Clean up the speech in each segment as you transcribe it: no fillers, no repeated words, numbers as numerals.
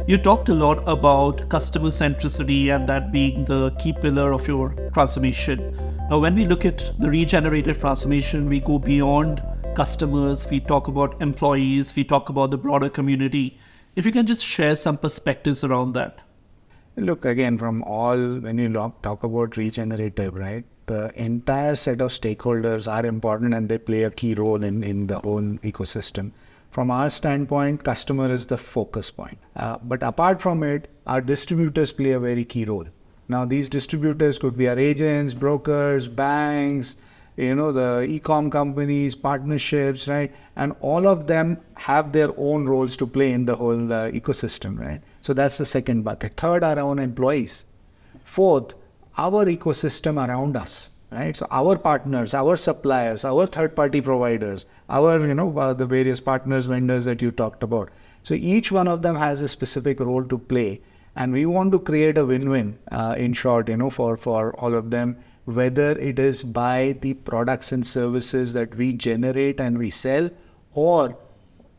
You talked a lot about customer centricity and that being the key pillar of your transformation. Now, when we look at the regenerative transformation, we go beyond customers, we talk about employees, we talk about the broader community. If you can just share some perspectives around that. Look, again, when you talk about regenerative, right, the entire set of stakeholders are important and they play a key role in the whole ecosystem. From our standpoint, customer is the focus point. But apart from it, our distributors play a very key role. Now, these distributors could be our agents, brokers, banks, the e-com companies, partnerships, right? And all of them have their own roles to play in the whole ecosystem, right? So that's the second bucket. Third, our own employees. Fourth, our ecosystem around us. Right? So our partners, our suppliers, our third-party providers, our, the various partners, vendors that you talked about. So each one of them has a specific role to play. And we want to create a win-win, in short, for all of them, whether it is by the products and services that we generate and we sell, or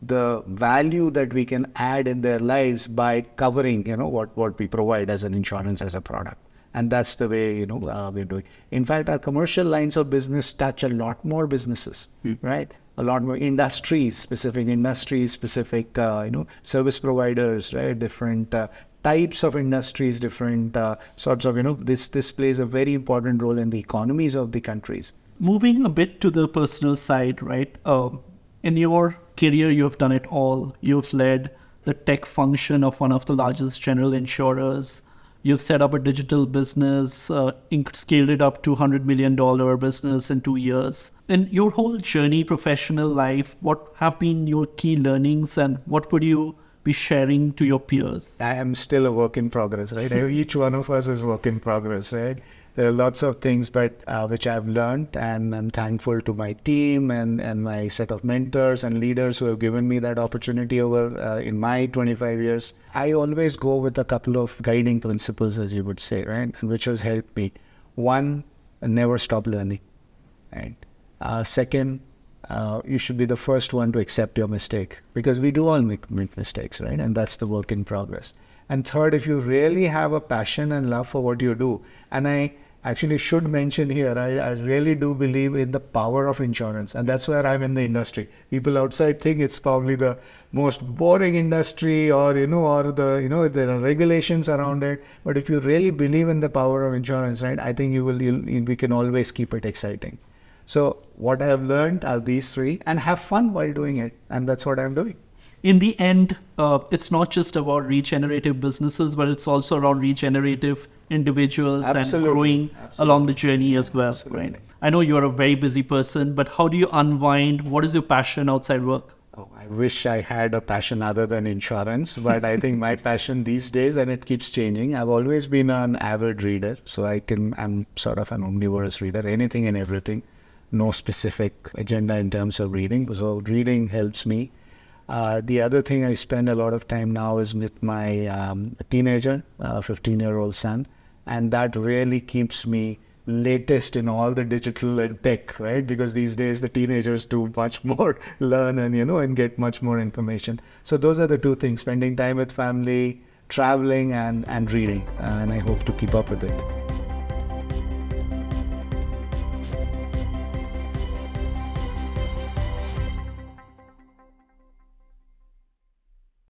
the value that we can add in their lives by covering, what we provide as an insurance, as a product. And that's the way, we're doing. In fact, our commercial lines of business touch a lot more businesses, right? A lot more industries, specific service providers, right? Different types of industries, different sorts of, this plays a very important role in the economies of the countries. Moving a bit to the personal side, right? In your career, you've done it all. You've led the tech function of one of the largest general insurers. You've set up a digital business, scaled it up to $100 million business in 2 years. In your whole journey, professional life, what have been your key learnings and what would you be sharing to your peers? I am still a work in progress, right? Each one of us is work in progress, right? There are lots of things which I've learned, and I'm thankful to my team and my set of mentors and leaders who have given me that opportunity over in my 25 years. I always go with a couple of guiding principles, as you would say, right? Which has helped me. One, never stop learning, right? Second, you should be the first one to accept your mistake, because we do all make mistakes, right? And that's the work in progress. And third, if you really have a passion and love for what you do, and I actually should mention here, I really do believe in the power of insurance, and that's where I'm in the industry. People outside think it's probably the most boring industry, or there are regulations around it. But if you really believe in the power of insurance, right, I think we can always keep it exciting. So what I have learned are these three, and have fun while doing it, and that's what I'm doing. In the end, it's not just about regenerative businesses, but it's also around regenerative individuals. Absolutely. And growing along the journey as well. Absolutely. Right? I know you're a very busy person, but how do you unwind? What is your passion outside work? Oh, I wish I had a passion other than insurance, but I think my passion these days, and it keeps changing. I've always been an avid reader, so I'm sort of an omnivorous reader, anything and everything. No specific agenda in terms of reading, so reading helps me. The other thing I spend a lot of time now is with my teenager, 15-year-old son, and that really keeps me latest in all the digital and tech, right? Because these days the teenagers do much more learn and get much more information. So those are the two things: spending time with family, traveling, and reading, and I hope to keep up with it.